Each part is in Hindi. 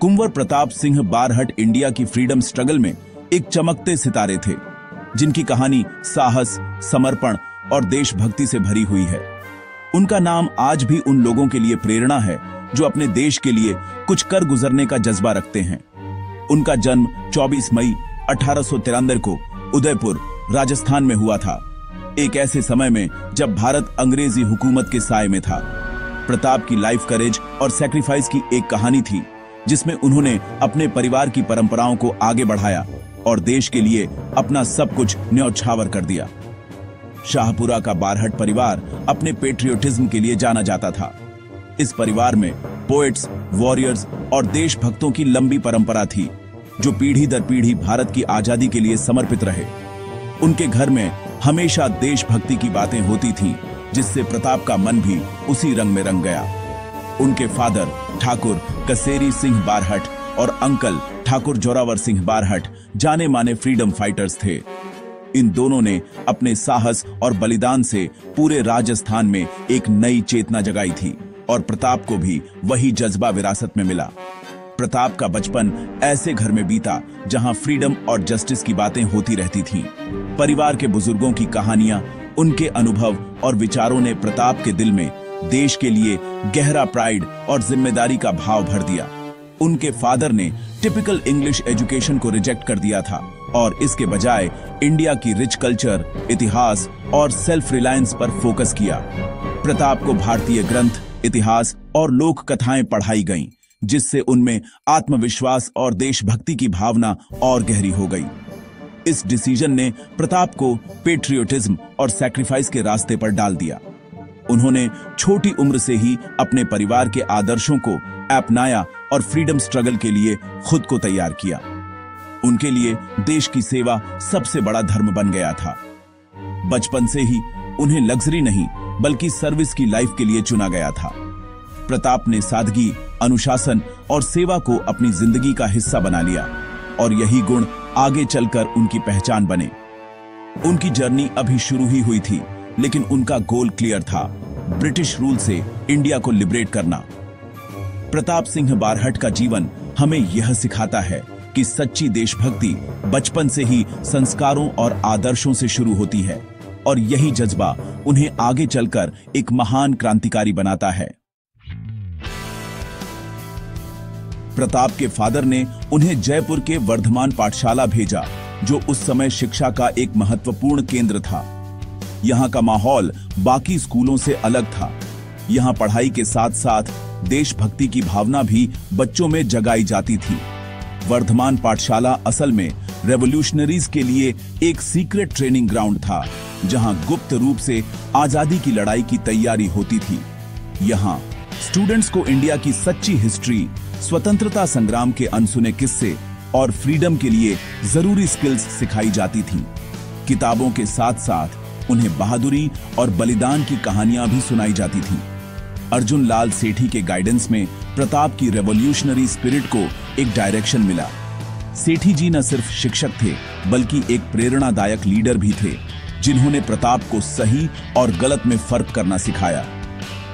कुंवर प्रताप सिंह बारहट इंडिया की फ्रीडम स्ट्रगल में एक चमकते सितारे थे, जिनकी कहानी साहस, समर्पण और देशभक्ति से भरी हुई है। उनका नाम आज भी उन लोगों के लिए प्रेरणा है जो अपने देश के लिए कुछ कर गुजरने का जज्बा रखते हैं। उनका जन्म 24 मई 1893 को उदयपुर, राजस्थान में हुआ था, एक ऐसे समय में जब भारत अंग्रेजी हुकूमत के साए में था। प्रताप की लाइफ करेज और सैक्रिफाइस की एक कहानी थी, जिसमें उन्होंने अपने परिवार की परंपराओं को आगे बढ़ाया और देश के लिए अपना सब कुछ न्यौछावर कर दिया। शाहपुरा का बारहट परिवार अपने पेट्रियोटिज्म के लिए जाना जाता था। इस परिवार में पोएट्स, वॉरियर्स और देशभक्तों की लंबी परंपरा थी, जो पीढ़ी दर पीढ़ी भारत की आजादी के लिए समर्पित रहे। उनके घर में हमेशा देशभक्ति की बातें होती थीं, जिससे प्रताप का मन भी उसी रंग में रंग गया। उनके फादर ठाकुर कसेरी सिंह बारहट और अंकल ठाकुर जोरावर सिंह बारहट जाने माने फ्रीडम फाइटर्स थे। इन दोनों ने अपने साहस और बलिदान से पूरे राजस्थान में एक नई चेतना जगाई थी और प्रताप को भी वही जज्बा विरासत में मिला। प्रताप का बचपन ऐसे घर में बीता जहां फ्रीडम और जस्टिस की बातें होती रहती थीं। परिवार के बुजुर्गों की कहानियां, उनके अनुभव और विचारों ने प्रताप के दिल में देश के लिए गहरा प्राइड और जिम्मेदारी का भाव भर दिया। उनके फादर ने टिपिकल इंग्लिश एजुकेशन को रिजेक्ट कर दिया था और इसके बजाय इंडिया की रिच कल्चर, इतिहास और सेल्फ रिलायंस पर फोकस किया। प्रताप को भारतीय ग्रंथ, इतिहास और लोक कथाएं पढ़ाई गईं, जिससे उनमें आत्मविश्वास और देशभक्ति की भावना और गहरी हो गई। इस डिसीजन ने प्रताप को पेट्रियोटिज्म और सैक्रिफाइस के रास्ते पर डाल दिया। उन्होंने छोटी उम्र से ही अपने परिवार के आदर्शों को अपनाया और फ्रीडम स्ट्रगल के लिए खुद को तैयार किया। उनके लिए देश की सेवा सबसे बड़ा धर्म बन गया था। बचपन से ही उन्हें लग्जरी नहीं बल्कि सर्विस की लाइफ के लिए चुना गया था। प्रताप ने सादगी, अनुशासन और सेवा को अपनी जिंदगी का हिस्सा बना लिया और यही गुण आगे चलकर उनकी पहचान बने। उनकी जर्नी अभी शुरू ही हुई थी, लेकिन उनका गोल क्लियर था, ब्रिटिश रूल से इंडिया को लिबरेट करना। प्रताप सिंह बारहट का जीवन हमें यह सिखाता है कि सच्ची देशभक्ति बचपन से ही संस्कारों और आदर्शों से शुरू होती है और यही जज्बा उन्हें आगे चलकर एक महान क्रांतिकारी बनाता है। प्रताप के फादर ने उन्हें जयपुर के वर्धमान पाठशाला भेजा, जो उस समय शिक्षा का एक महत्वपूर्ण केंद्र था। यहाँ का माहौल बाकी स्कूलों से अलग था। यहाँ पढ़ाई के साथ साथ देशभक्ति की भावना भी बच्चों में जगाई जाती थी। वर्धमान पाठशाला असल में रेवोल्यूशनरीज के लिए एक सीक्रेट ट्रेनिंग ग्राउंड था, जहां गुप्त रूप से आजादी की लड़ाई की तैयारी होती थी। यहाँ स्टूडेंट्स को इंडिया की सच्ची हिस्ट्री, स्वतंत्रता संग्राम के अनसुने किस्से और फ्रीडम के लिए जरूरी स्किल्स सिखाई जाती थीं। किताबों के साथ साथ उन्हें बहादुरी और बलिदान की कहानियां भी सुनाई जाती थीं। अर्जुन लाल सेठी के गाइडेंस में प्रताप की रेवोल्यूशनरी स्पिरिट को एक डायरेक्शन मिला। सेठी जी न सिर्फ शिक्षक थे, बल्कि एक प्रेरणादायक लीडर भी थे, जिन्होंने प्रताप को सही और गलत में फर्क करना सिखाया।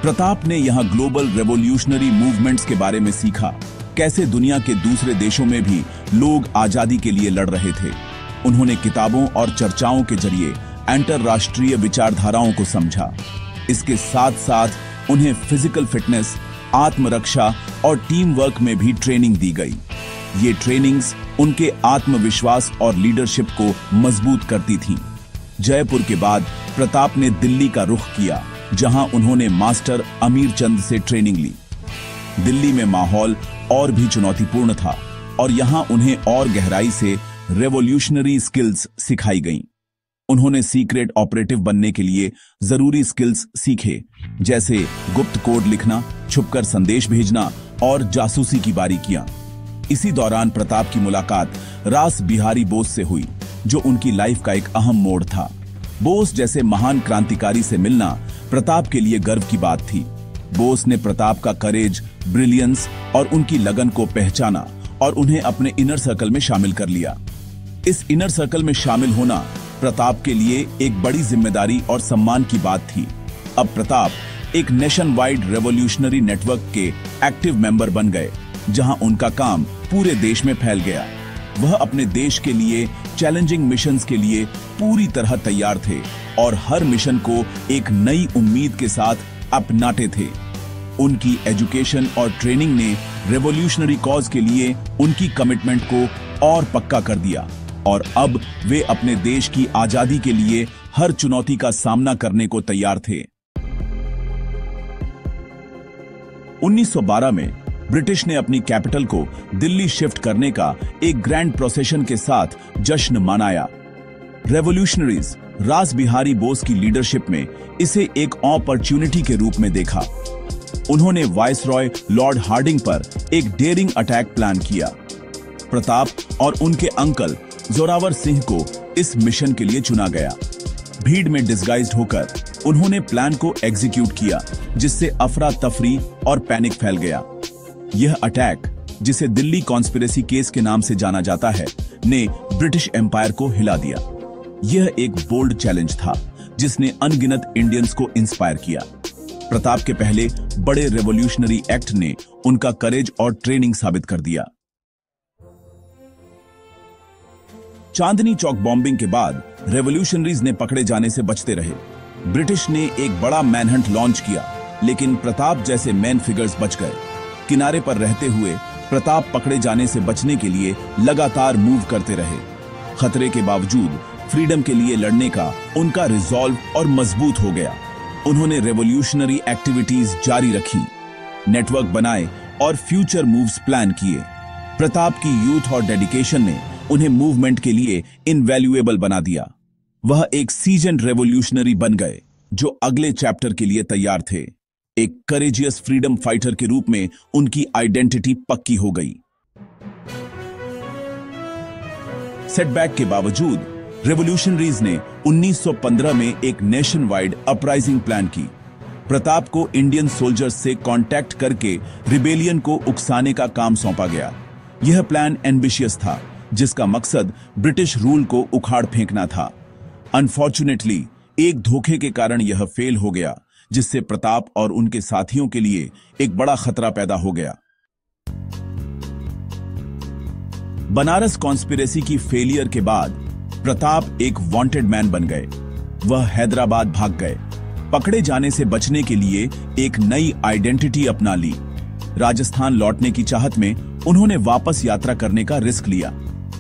प्रताप ने यहाँ ग्लोबल रेवोल्यूशनरी मूवमेंट्स के बारे में सीखा, कैसे दुनिया के दूसरे देशों में भी लोग आजादी के लिए लड़ रहे थे। उन्होंने किताबों और चर्चाओं के जरिए अंतरराष्ट्रीय विचारधाराओं को समझा। इसके साथ साथ उन्हें फिजिकल फिटनेस, आत्मरक्षा और टीम वर्क में भी ट्रेनिंग दी गई। ये ट्रेनिंग्स उनके आत्मविश्वास और लीडरशिप को मजबूत करती थीं। जयपुर के बाद प्रताप ने दिल्ली का रुख किया, जहां उन्होंने मास्टर अमीर चंद से ट्रेनिंग ली। दिल्ली में माहौल और भी चुनौतीपूर्ण था और यहां उन्हें और गहराई से रेवोल्यूशनरी स्किल्स सिखाई गईं। उन्होंने सीक्रेट ऑपरेटिव बनने के लिए जरूरी स्किल्स सीखे, जैसे गुप्त कोड लिखना, छुपकर संदेश भेजना और जासूसी की बारीकियां। इसी दौरान प्रताप की मुलाकात रास बिहारी बोस से हुई, जो उनकी लाइफ का एक अहम मोड़ था। बोस जैसे महान क्रांतिकारी से मिलना प्रताप के लिए गर्व की बात थी। बोस ने प्रताप का करेज, ब्रिलियंस और उनकी लगन को पहचाना और उन्हें अपने इनर सर्कल में शामिल कर लिया। इस इनर सर्कल में शामिल होना प्रताप के लिए एक बड़ी जिम्मेदारी और सम्मान की बात थी। अब प्रताप एक नेशन वाइड रेवोल्यूशनरी नेटवर्क के एक्टिव मेंबर बन गए, जहां उनका काम पूरे देश में फैल गया। वह अपने देश के लिए चैलेंजिंग मिशंस के लिए पूरी तरह तैयार थे और हर मिशन को एक नई उम्मीद के साथ अपनाते थे। उनकी एजुकेशन और ट्रेनिंग ने रेवोल्यूशनरी कॉज के लिए उनकी कमिटमेंट को और पक्का कर दिया और अब वे अपने देश की आजादी के लिए हर चुनौती का सामना करने को तैयार थे। 1912 में ब्रिटिश ने अपनी कैपिटल को दिल्ली शिफ्ट करने का एक ग्रैंड प्रोसेशन के साथ जश्न मनाया। रेवोल्यूशनरीज रास बिहारी बोस की लीडरशिप में इसे एक अपॉर्चुनिटी के रूप में देखा। उन्होंने वाइसरॉय लॉर्ड हार्डिंग पर एक डेयरिंग अटैक प्लान किया। प्रताप और उनके अंकल जोरावर सिंह को इस मिशन के लिए चुना गया। भीड़ में डिस्गाइज्ड होकर उन्होंने प्लान को एग्जीक्यूट किया, जिससे अफरा तफरी और पैनिक फैल गया। यह अटैक, जिसे दिल्ली कॉन्स्पिरेसी केस के नाम से जाना जाता है, ने ब्रिटिश एम्पायर को हिला दिया। यह एक बोल्ड चैलेंज था जिसने अनगिनत इंडियंस को इंस्पायर किया। प्रताप के पहले बड़े रेवोल्यूशनरी एक्ट ने उनका करेज और ट्रेनिंग साबित कर दिया। चांदनी चौक बॉम्बिंग के बाद रेवोल्यूशनरीज ने पकड़े जाने से बचते रहे। ब्रिटिश ने एक बड़ा मैनहंट लॉन्च किया, लेकिन प्रताप जैसे मेन फिगर्स बच गए। किनारे पर रहते हुए प्रताप पकड़े जाने से बचने के लिए लगातार मूव करते रहे। खतरे के बावजूद फ्रीडम के लिए लड़ने का उनका रिजॉल्व और मजबूत हो गया। उन्होंने रेवोल्यूशनरी एक्टिविटीज जारी रखी, नेटवर्क बनाए और फ्यूचर मूव्स प्लान किए। प्रताप की यूथ और डेडिकेशन ने उन्हें मूवमेंट के लिए इनवैल्यूएबल बना दिया। वह एक सीजन्ड रेवोल्यूशनरी बन गए जो अगले चैप्टर के लिए तैयार थे। एक करेजियस फ्रीडम फाइटर के रूप में उनकी आइडेंटिटी पक्की हो गई। सेटबैक के बावजूद रेवोल्यूशनरीज ने 1915 में एक नेशन वाइड अपराइजिंग प्लान की। प्रताप को इंडियन सोल्जर्स से कांटेक्ट करके रिबेलियन को उकसाने का काम सौंपा गया। यह प्लान एम्बिशियस था, जिसका मकसद ब्रिटिश रूल को उखाड़ फेंकना था। अनफॉर्चुनेटली एक धोखे के कारण यह फेल हो गया, जिससे प्रताप और उनके साथियों के लिए एक बड़ा खतरा पैदा हो गया। बनारस कॉन्स्पिरेसी की फेलियर के बाद प्रताप एक वांटेड मैन बन गए। वह हैदराबाद भाग गए। पकड़े जाने से बचने के लिए एक नई आइडेंटिटी अपना ली। राजस्थान लौटने की चाहत में उन्होंने वापस यात्रा करने का रिस्क लिया।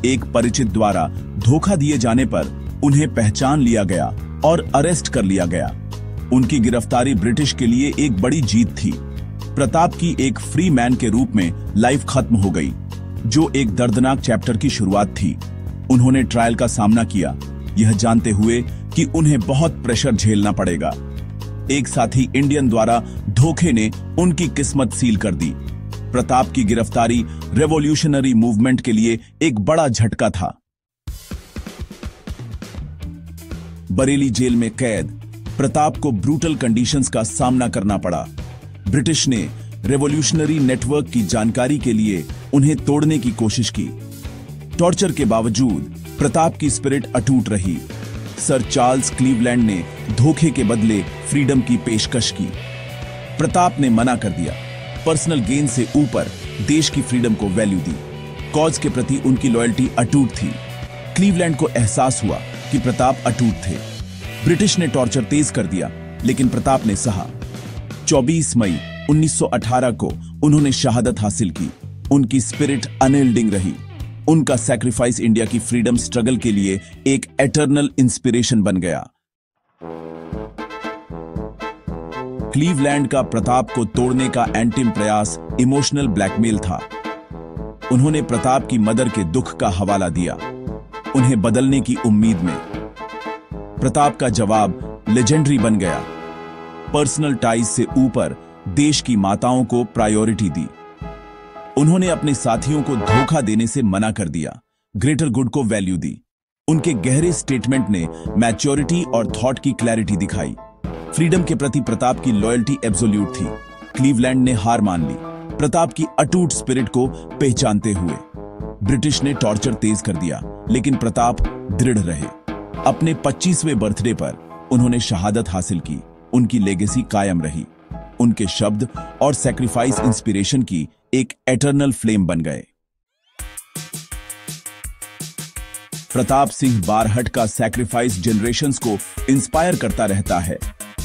एक परिचित द्वारा धोखा दिए जाने पर उन्हें पहचान लिया गया और अरेस्ट कर लिया गया। उनकी गिरफ्तारी ब्रिटिश के लिए एक बड़ी जीत थी। प्रताप की एक फ्री मैन के रूप में लाइफ खत्म हो गई, जो एक दर्दनाक चैप्टर की शुरुआत थी। उन्होंने ट्रायल का सामना किया, यह जानते हुए कि उन्हें बहुत प्रेशर झेलना पड़ेगा। एक साथी इंडियन द्वारा धोखे ने उनकी किस्मत सील कर दी। प्रताप की गिरफ्तारी रेवोल्यूशनरी मूवमेंट के लिए एक बड़ा झटका था। बरेली जेल में कैद प्रताप को ब्रूटल कंडीशंस का सामना करना पड़ा। ब्रिटिश ने रेवोल्यूशनरी नेटवर्क की जानकारी के लिए उन्हें तोड़ने की कोशिश की। टॉर्चर के बावजूद प्रताप की स्पिरिट अटूट रही। सर चार्ल्स क्लीवलैंड ने धोखे के बदले फ्रीडम की पेशकश की। प्रताप ने मना कर दिया। पर्सनल गेन से ऊपर देश की फ्रीडम को वैल्यू दी। कॉज के प्रति उनकी लॉयल्टी अटूट थी। क्लीवलैंड को एहसास हुआ कि प्रताप अटूट थे। ब्रिटिश ने टॉर्चर तेज कर दिया, लेकिन प्रताप ने सहा। 24 मई 1918 को उन्होंने शहादत हासिल की। उनकी स्पिरिट अनएल्डिंग रही। उनका सैक्रिफाइस इंडिया की फ्रीडम स्ट्रगल के लिए एक एटर्नल इंस्पिरेशन बन गया। क्लीवलैंड का प्रताप को तोड़ने का एंटिम प्रयास इमोशनल ब्लैकमेल था। उन्होंने प्रताप की मदर के दुख का हवाला दिया, उन्हें बदलने की उम्मीद में। प्रताप का जवाब लेजेंडरी बन गया। पर्सनल टाइज से ऊपर देश की माताओं को प्रायोरिटी दी। उन्होंने अपने साथियों को धोखा देने से मना कर दिया, ग्रेटर गुड को वैल्यू दी। उनके गहरे स्टेटमेंट ने मैच्योरिटी और थॉट की क्लैरिटी दिखाई। फ्रीडम के प्रति प्रताप की लॉयल्टी एब्सोल्यूट थी। क्लीवलैंड ने हार मान ली, प्रताप की अटूट स्पिरिट को पहचानते हुए। ब्रिटिश ने टॉर्चर तेज कर दिया, लेकिन प्रताप दृढ़ रहे। अपने 25वें बर्थडे पर उन्होंने शहादत हासिल की। उनकी लेगेसी कायम रही। उनके शब्द और सैक्रिफाइस इंस्पिरेशन की एक एटर्नल फ्लेम बन गए। प्रताप सिंह बारहट का सैक्रिफाइस जनरेशंस को इंस्पायर करता रहता है।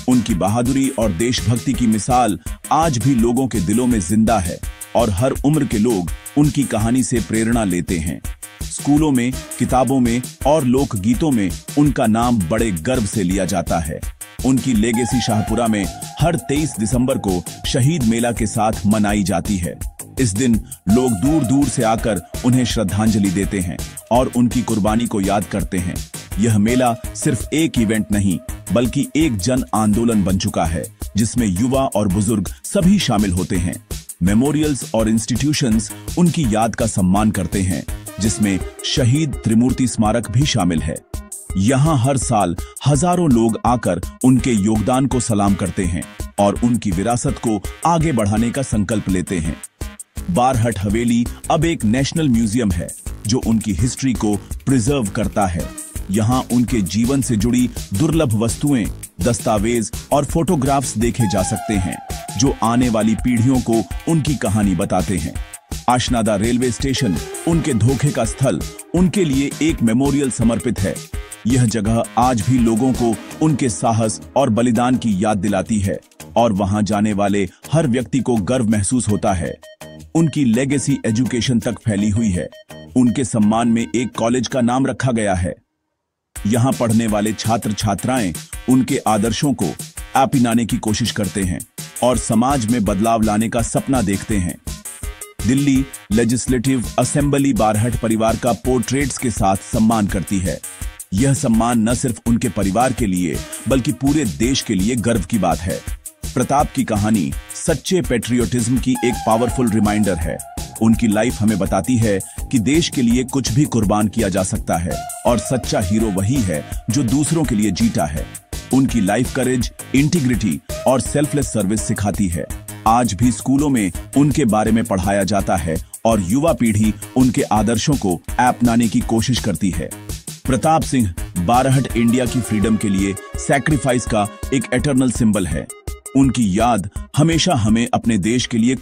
उनकी बहादुरी और देशभक्ति की मिसाल आज भी लोगों के दिलों में जिंदा है और हर उम्र के लोग उनकी कहानी से प्रेरणा लेते हैं। स्कूलों में, किताबों में और लोक गीतों में उनका नाम बड़े गर्व से लिया जाता है। उनकी लेगेसी शाहपुरा में हर 23 दिसंबर को शहीद मेला के साथ मनाई जाती है। इस दिन लोग दूर दूर से आकर उन्हें श्रद्धांजलि देते हैं और उनकी कुर्बानी को याद करते हैं। यह मेला सिर्फ एक इवेंट नहीं बल्कि एक जन आंदोलन बन चुका है, जिसमें युवा और बुजुर्ग सभी शामिल होते हैं। मेमोरियल्स और इंस्टीट्यूशंस उनकी याद का सम्मान करते हैं, जिसमें शहीद त्रिमूर्ति स्मारक भी शामिल है। यहाँ हर साल हजारों लोग आकर उनके योगदान को सलाम करते हैं और उनकी विरासत को आगे बढ़ाने का संकल्प लेते हैं। बारहट हवेली अब एक नेशनल म्यूजियम है जो उनकी हिस्ट्री को प्रिजर्व करता है। यहाँ उनके जीवन से जुड़ी दुर्लभ वस्तुएं, दस्तावेज और फोटोग्राफ्स देखे जा सकते हैं, जो आने वाली पीढ़ियों को उनकी कहानी बताते हैं। आशनादा रेलवे स्टेशन उनके धोखे का स्थल उनके लिए एक मेमोरियल समर्पित है। यह जगह आज भी लोगों को उनके साहस और बलिदान की याद दिलाती है और वहां जाने वाले हर व्यक्ति को गर्व महसूस होता है। उनकी लेगेसी एजुकेशन तक फैली हुई है। उनके सम्मान में एक कॉलेज का नाम रखा गया है। यहाँ पढ़ने वाले छात्र छात्राएं उनके आदर्शों को अपनाने की कोशिश करते हैं और समाज में बदलाव लाने का सपना देखते हैं। दिल्ली लेजिस्लेटिव असेंबली बारहट परिवार का पोर्ट्रेट्स के साथ सम्मान करती है। यह सम्मान न सिर्फ उनके परिवार के लिए बल्कि पूरे देश के लिए गर्व की बात है। प्रताप की कहानी सच्चे पैट्रियोटिज्म की एक पावरफुल रिमाइंडर है। उनकी लाइफ हमें बताती है कि देश के लिए कुछ भी कुर्बान किया जा सकता है और सच्चा हीरो वही है जो दूसरों के लिए जीता है। उनकी लाइफ करेज, इंटीग्रिटी और सेल्फलेस सर्विस सिखाती है। आज भी स्कूलों में उनके बारे में पढ़ाया जाता है और युवा पीढ़ी उनके आदर्शों को अपनाने की कोशिश करती है। प्रताप सिंह बारहट इंडिया की फ्रीडम के लिए सैक्रिफाइस का एक एटर्नल सिंबल है। उनकी याद हमेशा हमें अपने देश के लिए